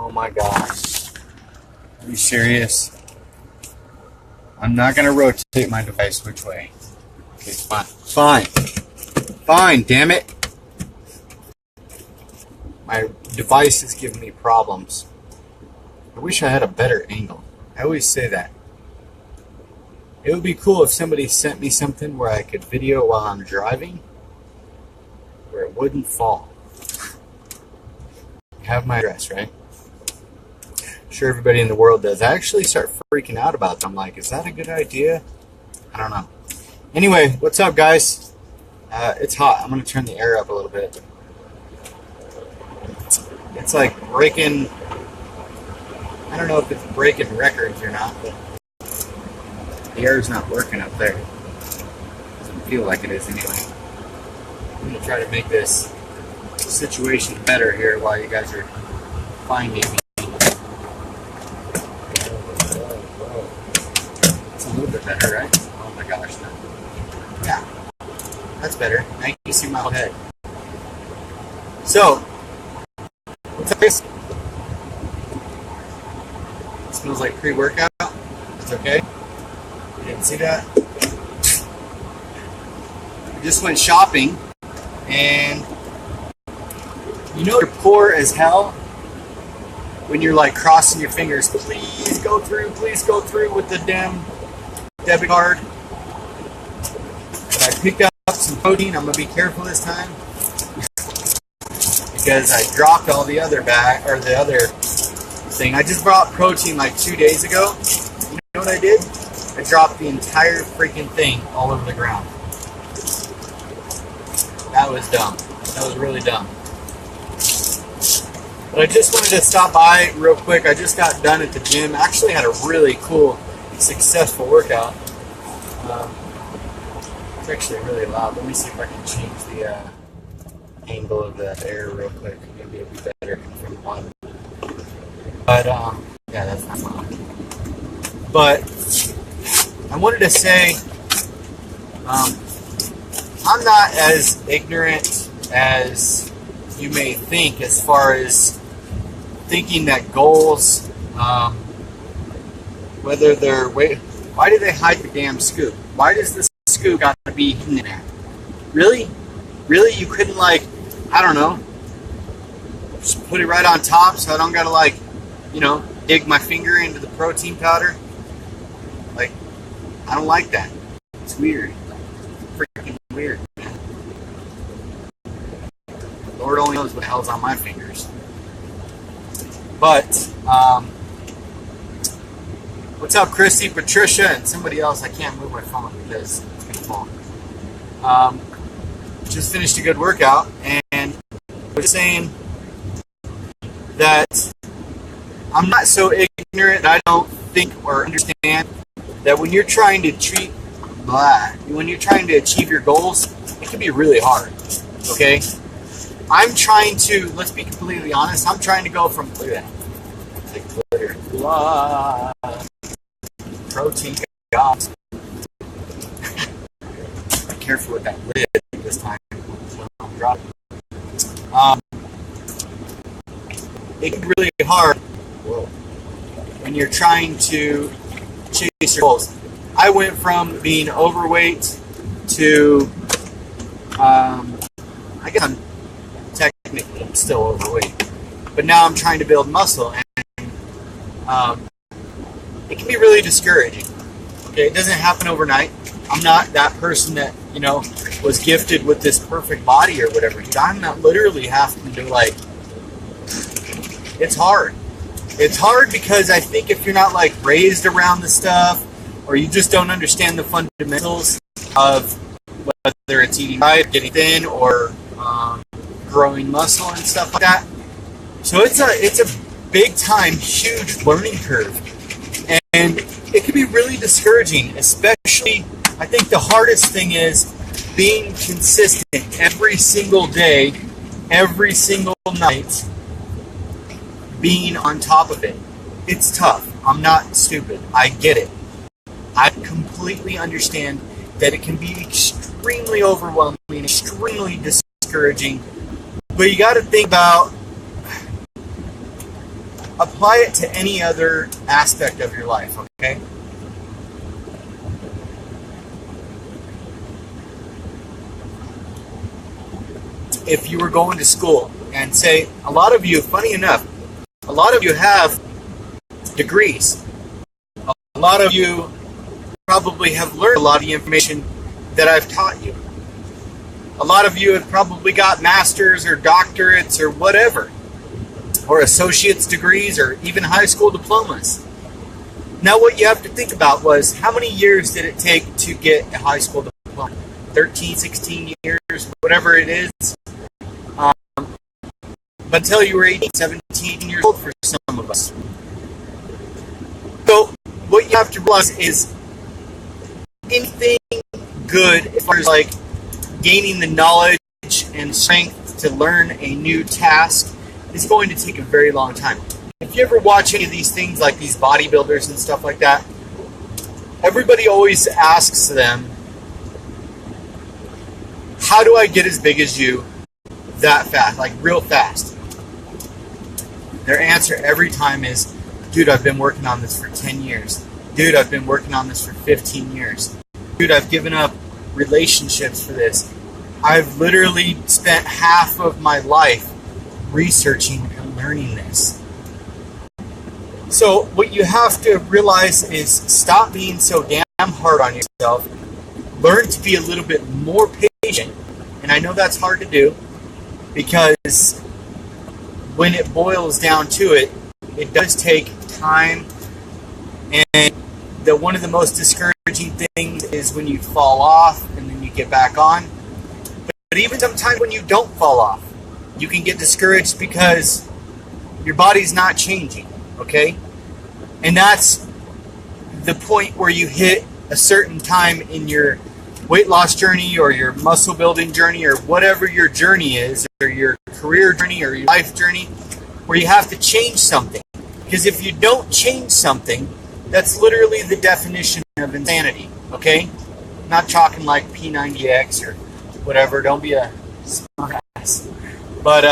Oh my gosh. Are you serious? I'm not going to rotate my device which way. Okay, fine. Fine. Fine, damn it. My device is giving me problems. I wish I had a better angle. I always say that. It would be cool if somebody sent me something where I could video while I'm driving, where it wouldn't fall. You have my address, right? I'm sure everybody in the world does. I actually start freaking out about them. I'm like, is that a good idea? I don't know. Anyway, what's up, guys? It's hot. I'm going to turn the air up a little bit. It's like breaking... I don't know if it's breaking records or not, but the air's not working up there. Doesn't feel like it is anyway. I'm going to try to make this situation better here while you guys are finding me. It's a little bit better, right? Oh my gosh, no. Yeah, that's better. Now you can see my whole head. So, what's up, guys? It smells like pre-workout. It's okay. You didn't see that? I just went shopping, and you know you're poor as hell when you're like crossing your fingers. Please go through with the damn debit card. But I picked up some protein. I'm gonna be careful this time because I dropped all the other the other thing. I just brought protein like 2 days ago. You know what I did? I dropped the entire freaking thing all over the ground. That was dumb. That was really dumb. But I just wanted to stop by real quick. I just got done at the gym. Actually had a really cool, successful workout. It's actually really loud. Let me see if I can change the angle of the air real quick. Maybe it'll be better from one. But, yeah, that's not loud. But I wanted to say, I'm not as ignorant as you may think as far as thinking that goals, whether they're... Why do they hide the damn scoop? Why does the scoop got to be hidden in there? Really? Really? You couldn't, like, I don't know, just put it right on top so I don't got to, like, you know, dig my finger into the protein powder? Like, I don't like that. It's weird. Freaking weird, man. Lord only knows what the hell's on my fingers. But, what's up, Christy, Patricia, and somebody else? I can't move my phone because it's going to fall. Just finished a good workout, and I was saying that I'm not so ignorant. I don't think or understand that when you're trying to when you're trying to achieve your goals, it can be really hard. Okay, I'm trying to. Let's be completely honest. I'm trying to go from look at that, like glitter, blah, protein jobs. Be careful with that lid this time. I'm dropping. It can be really hard. Whoa. When you're trying to chase your goals. I went from being overweight to, I guess I'm technically still overweight, but now I'm trying to build muscle, and it can be really discouraging. Okay, it doesn't happen overnight. I'm not that person that, you know, was gifted with this perfect body or whatever. I'm not literally having to, like, it's hard. It's hard because I think if you're not, like, raised around the stuff, or you just don't understand the fundamentals of whether it's eating right, getting thin, or growing muscle and stuff like that. So it's a big time, huge learning curve, and it can be really discouraging. Especially, I think the hardest thing is being consistent every single day, every single night. Being on top of it. It's tough. I'm not stupid. I get it. I completely understand that it can be extremely overwhelming, extremely discouraging. But you got to think about apply it to any other aspect of your life, okay? If you were going to school and say, a lot of you, funny enough, a lot of you have degrees. A lot of you probably have learned a lot of the information that I've taught you. A lot of you have probably got masters or doctorates or whatever, or associate's degrees or even high school diplomas. Now what you have to think about was, how many years did it take to get a high school diploma? 13, 16 years, whatever it is. But until you were 18, 17 years old for some of us. So what you have to realize is, anything good as far as like gaining the knowledge and strength to learn a new task is going to take a very long time. If you ever watch any of these things like these bodybuilders and stuff like that, everybody always asks them, how do I get as big as you that fast, like real fast? Their answer every time is, dude, I've been working on this for 10 years. Dude, I've been working on this for 15 years. Dude, I've given up relationships for this. I've literally spent half of my life researching and learning this. So what you have to realize is, stop being so damn hard on yourself. Learn to be a little bit more patient. And I know that's hard to do, because when it boils down to it, it does take time. And one of the most discouraging things is when you fall off and then you get back on. But even sometimes when you don't fall off, you can get discouraged because your body's not changing, okay? And that's the point where you hit a certain time in your weight loss journey or your muscle building journey or whatever your journey is, or your career journey or your life journey, where you have to change something. Because if you don't change something, that's literally the definition of insanity, okay? I'm not talking like P90X or whatever. Don't be a smart ass. But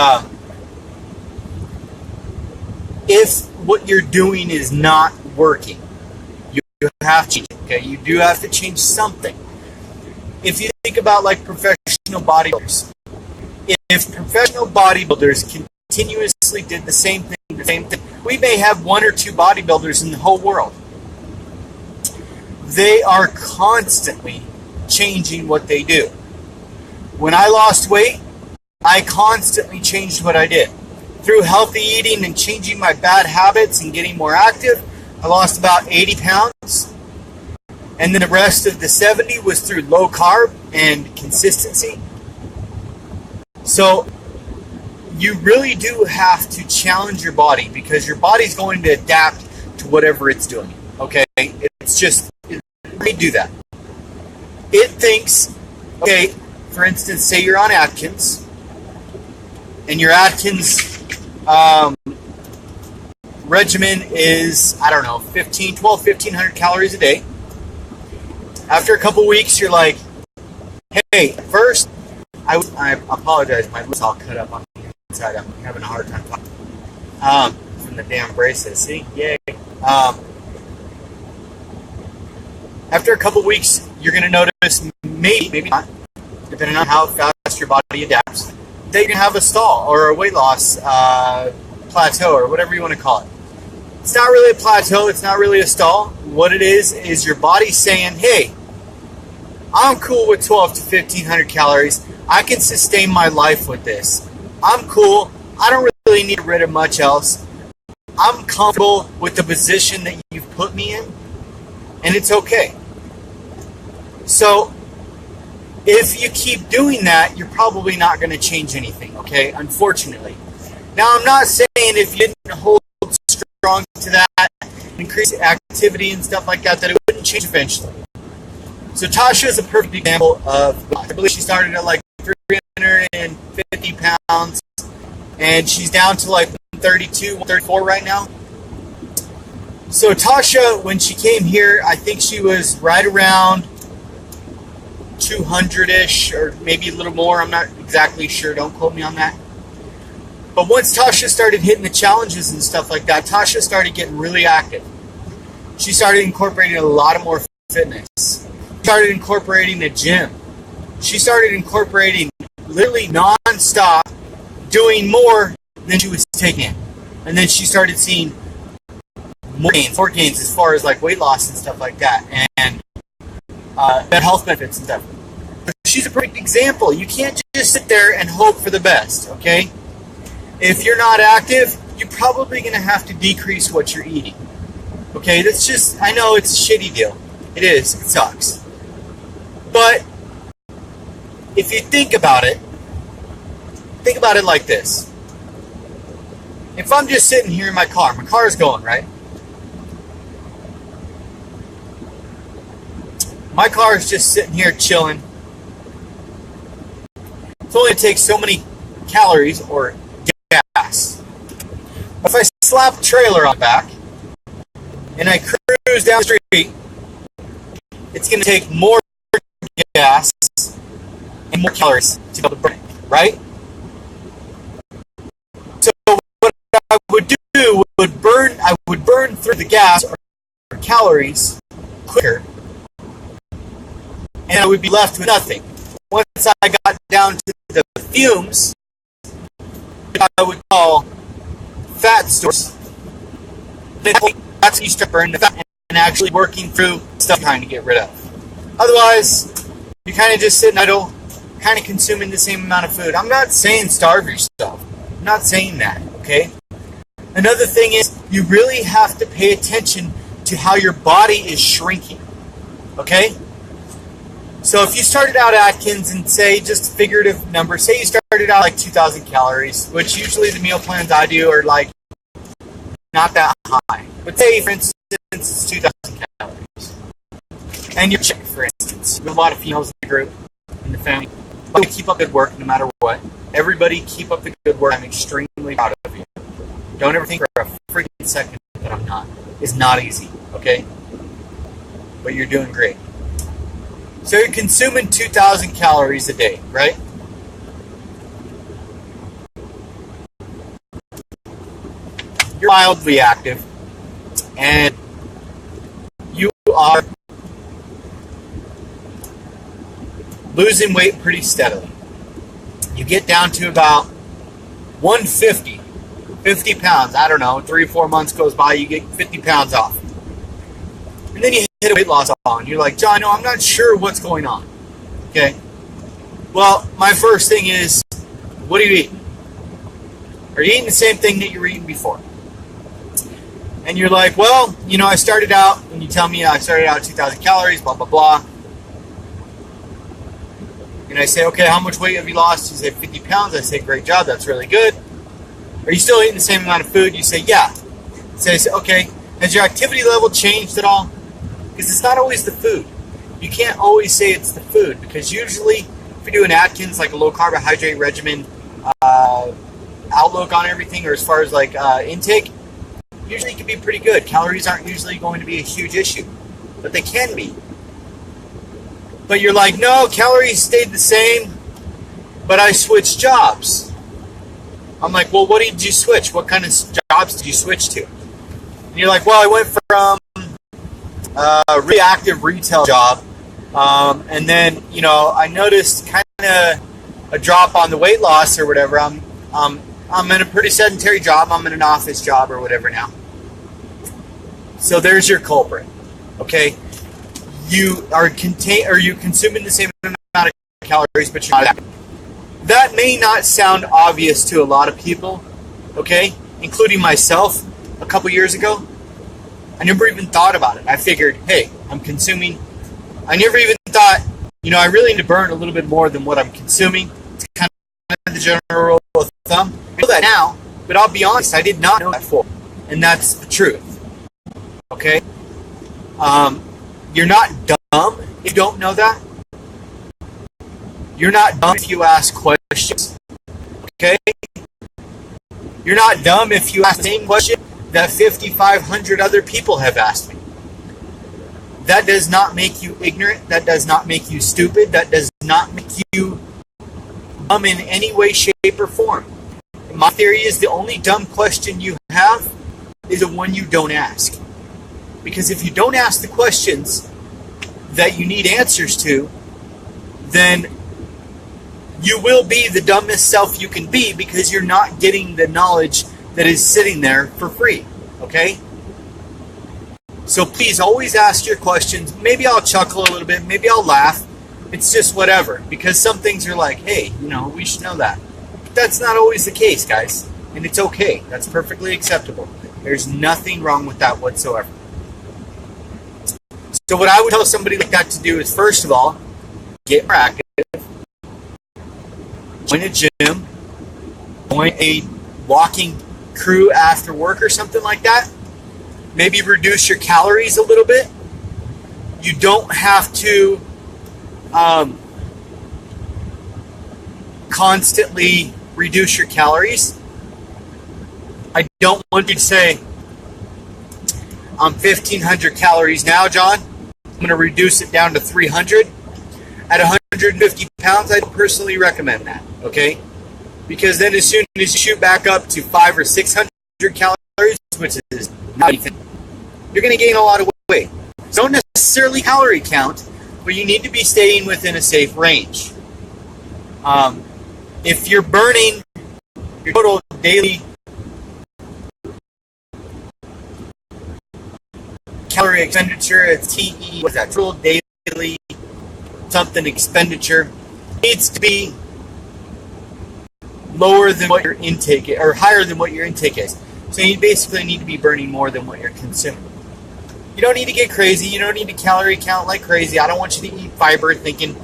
if what you're doing is not working, you have to change it, okay? You do have to change something. If you think about like professional bodybuilders, if professional bodybuilders continuously did the same thing, we may have one or two bodybuilders in the whole world. They are constantly changing what they do. When I lost weight, I constantly changed what I did. Through healthy eating and changing my bad habits and getting more active, I lost about 80 pounds. And then the rest of the 70 was through low carb and consistency. So you really do have to challenge your body, because your body's going to adapt to whatever it's doing. Okay? It's just, we do that. It thinks, okay, for instance, say you're on Atkins, and your Atkins regimen is, I don't know, 1,500 calories a day. After a couple weeks, you're like, hey, first, I apologize, my lips all cut up on the inside. I'm having a hard time talking from the damn braces. See? Yay. After a couple weeks, you're going to notice, maybe not, depending on how fast your body adapts, that you're going to have a stall or a weight loss plateau or whatever you want to call it. It's not really a plateau. It's not really a stall. What it is your body saying, hey, I'm cool with 12 to 1,500 calories. I can sustain my life with this. I'm cool. I don't really need to get rid of much else. I'm comfortable with the position that you've put me in, and it's okay. So if you keep doing that, you're probably not going to change anything, okay? Unfortunately. Now, I'm not saying if you didn't hold strong to that, increase activity and stuff like that, that it wouldn't change eventually. So Tasha is a perfect example of, I believe she started at like 350 pounds, and she's down to like 132, 134 right now. So Tasha, when she came here, I think she was right around 200-ish, or maybe a little more. I'm not exactly sure. Don't quote me on that. But once Tasha started hitting the challenges and stuff like that, Tasha started getting really active. She started incorporating a lot of more fitness. Started incorporating the gym. She started incorporating literally non-stop, doing more than she was taking in. And then she started seeing more gains as far as like weight loss and stuff like that, and health benefits and stuff. She's a perfect example. You can't just sit there and hope for the best, okay? If you're not active, you're probably going to have to decrease what you're eating. Okay, that's just, I know it's a shitty deal. It is. It sucks. But if you think about it like this. If I'm just sitting here in my car is going, right? My car is just sitting here chilling. It's only going to take so many calories or gas. If I slap a trailer on the back and I cruise down the street, it's going to take more gas and more calories to be able to burn it, right? So what I would do I would burn through the gas or calories quicker, and I would be left with nothing. Once I got down to the fumes, I would call fat stores. That's when you start burning the fat and actually working through stuff you're trying to get rid of. Otherwise, you're kind of just sitting idle, kind of consuming the same amount of food. I'm not saying starve yourself. I'm not saying that, okay? Another thing is you really have to pay attention to how your body is shrinking, okay? So if you started out Atkins and say, just a figurative number, say you started out like 2,000 calories, which usually the meal plans I do are like not that high. But say, for instance, it's 2,000 calories. And you're checked, for instance. There's a lot of females in the group, in the family. But keep up good work no matter what. Everybody keep up the good work. I'm extremely proud of you. Don't ever think for a freaking second that I'm not. It's not easy, okay? But you're doing great. So you're consuming 2,000 calories a day, right? You're mildly active, and you are losing weight pretty steadily. You get down to about 150, 50 pounds. I don't know, 3 or 4 months goes by, you get 50 pounds off. And then you hit a weight loss on. You're like, John, no, I'm not sure what's going on. Okay? Well, my first thing is, what are you eating? Are you eating the same thing that you were eating before? And you're like, well, you know, I started out, and you tell me I started out at 2,000 calories, blah, blah, blah. And I say, okay, how much weight have you lost? You say 50 pounds. I say, great job, that's really good. Are you still eating the same amount of food? You say, yeah. So I say, okay, has your activity level changed at all? Because it's not always the food. You can't always say it's the food, because usually if you do an Atkins, like a low carbohydrate regimen, outlook on everything, or as far as like intake, usually it can be pretty good. Calories aren't usually going to be a huge issue, but they can be. But you're like, no, calories stayed the same, but I switched jobs. I'm like, well, what did you switch? What kind of jobs did you switch to? And you're like, well, I went from a reactive retail job, and then, you know, I noticed kind of a drop on the weight loss or whatever. I'm in a pretty sedentary job. I'm in an office job or whatever now. So there's your culprit. Okay, you are consuming the same amount of calories, but you're not active. That may not sound obvious to a lot of people, okay, including myself a couple years ago. I never even thought about it. I figured, hey, I'm consuming. I never even thought, you know, I really need to burn a little bit more than what I'm consuming. It's kind of the general rule of thumb. I know that now, but I'll be honest, I did not know that before. And that's the truth. Okay? You're not dumb if you don't know that. You're not dumb if you ask questions. Okay? You're not dumb if you ask the same question that 5,500 other people have asked me. That does not make you ignorant. That does not make you stupid. That does not make you dumb in any way, shape, or form. It my theory is the only dumb question you have is the one you don't ask. Because if you don't ask the questions that you need answers to, then you will be the dumbest self you can be because you're not getting the knowledge that is sitting there for free. Okay? So please always ask your questions. Maybe I'll chuckle a little bit. Maybe I'll laugh. It's just whatever. Because some things are like, hey, we should know that. But that's not always the case, guys. And it's okay. That's perfectly acceptable. There's nothing wrong with that whatsoever. So what I would tell somebody like that to do is, first of all, get more active. Join a gym. Join a walking crew after work or something like that. Maybe reduce your calories a little bit. You don't have to constantly reduce your calories. I don't want you to say, I'm 1,500 calories now, John. I'm going to reduce it down to 300. At 150 pounds, I don't personally recommend that, okay? Because then as soon as you shoot back up to 500 or 600 calories, which is not anything, you're going to gain a lot of weight. So don't necessarily calorie count, but you need to be staying within a safe range. If you're burning your total daily calorie expenditure, it's TE, what's that, total daily something expenditure, needs to be lower than what your intake is, or higher than what your intake is. So you basically need to be burning more than what you're consuming. You don't need to get crazy. You don't need to calorie count like crazy. I don't want you to eat fiber thinking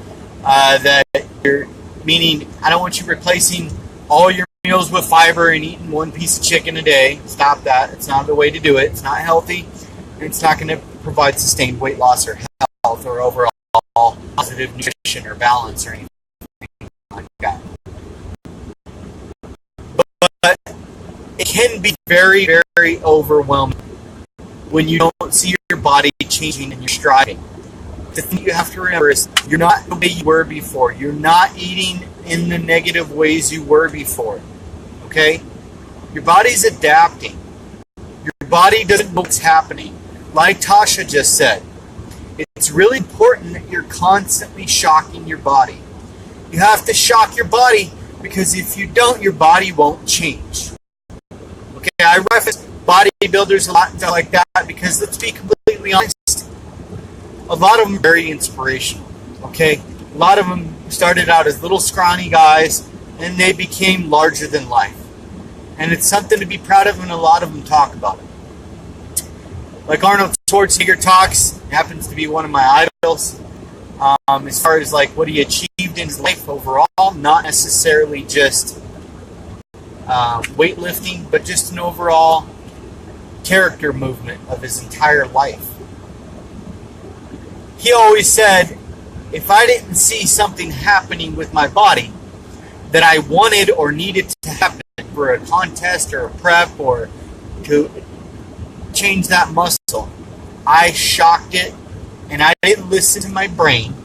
that you're, meaning I don't want you replacing all your meals with fiber and eating one piece of chicken a day. Stop that. It's not the way to do it. It's not healthy. And it's not going to provide sustained weight loss or health or overall positive nutrition or balance or anything like that. But it can be very, very overwhelming when you don't see your body changing and you're striving. The thing you have to remember is you're not the way you were before. You're not eating in the negative ways you were before. Okay? Your body's adapting. Your body doesn't know what's happening. Like Tasha just said, it's really important that you're constantly shocking your body. You have to shock your body because if you don't, your body won't change. Okay, I reference bodybuilders a lot and stuff like that because let's be completely honest, a lot of them are very inspirational. Okay, a lot of them started out as little scrawny guys and they became larger than life. And it's something to be proud of and a lot of them talk about it. Like Arnold Schwarzenegger talks, happens to be one of my idols. As far as like what he achieved in his life overall, not necessarily just weightlifting, but just an overall character movement of his entire life. He always said, if I didn't see something happening with my body that I wanted or needed to happen for a contest or a prep or to change that muscle, I shocked it and I didn't listen to my brain.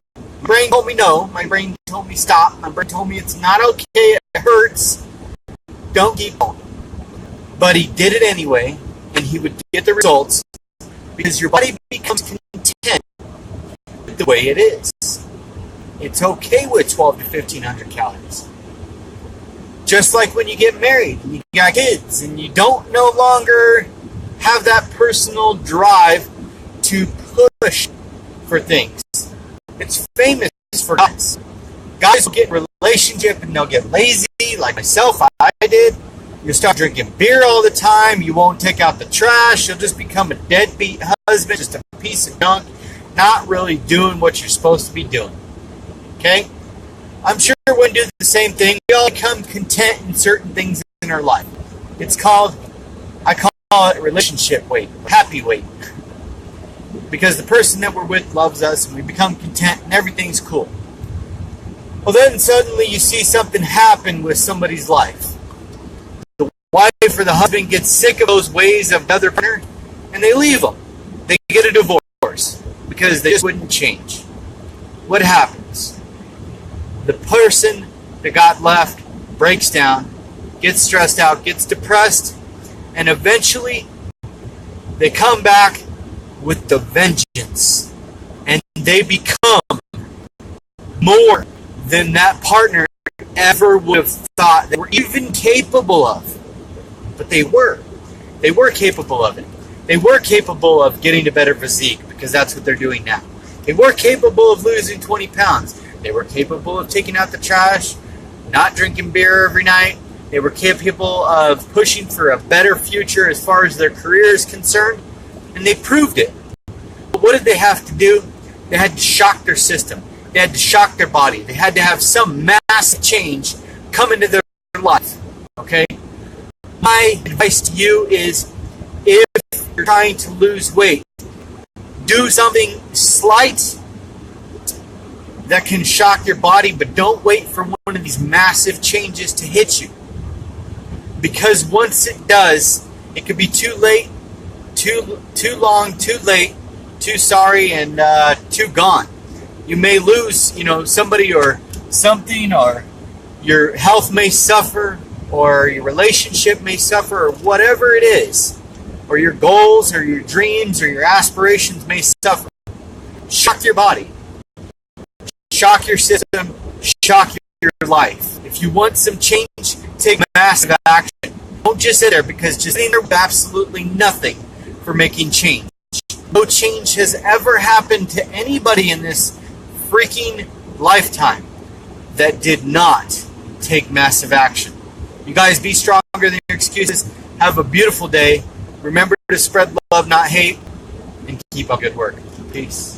My brain told me no. My brain told me stop. My brain told me it's not okay. It hurts. Don't keep going. But he did it anyway, and he would get the results because your body becomes content with the way it is. It's okay with 12 to 1,500 calories. Just like when you get married and you got kids and you don't no longer have that personal drive to push for things. It's famous for guys. Guys will get in a relationship and they'll get lazy, like myself, I did. You'll start drinking beer all the time. You won't take out the trash. You'll just become a deadbeat husband, just a piece of junk, not really doing what you're supposed to be doing. Okay? I'm sure when we do the same thing, we all become content in certain things in our life. It's called, I call it relationship weight, happy weight. Because the person that we're with loves us and we become content and everything's cool. Well, then suddenly you see something happen with somebody's life. The wife or the husband gets sick of those ways of the other partner and they leave them. They get a divorce because they just wouldn't change. What happens? The person that got left breaks down gets stressed out, gets depressed, and eventually they come back with the vengeance. And they become more than that partner ever would have thought they were even capable of. But they were. They were capable of it. They were capable of getting a better physique, because that's what they're doing now. They were capable of losing 20 pounds. They were capable of taking out the trash, not drinking beer every night. They were capable of pushing for a better future as far as their career is concerned. And they proved it. But what did they have to do? They had to shock their system. They had to shock their body. They had to have some massive change come into their life. Okay? My advice to you is, if you're trying to lose weight, do something slight that can shock your body, but don't wait for one of these massive changes to hit you. Because once it does, it could be too late, too long, too late, too sorry, and too gone. You may lose, somebody or something, or your health may suffer, or your relationship may suffer, or whatever it is, or your goals, or your dreams, or your aspirations may suffer. Shock your body. Shock your system. Shock your life. If you want some change, take massive action. Don't just sit there, because just sitting there with absolutely nothing for making change. No change has ever happened to anybody in this freaking lifetime that did not take massive action. You guys, be stronger than your excuses. Have a beautiful day. Remember to spread love, not hate, and keep up good work. Peace.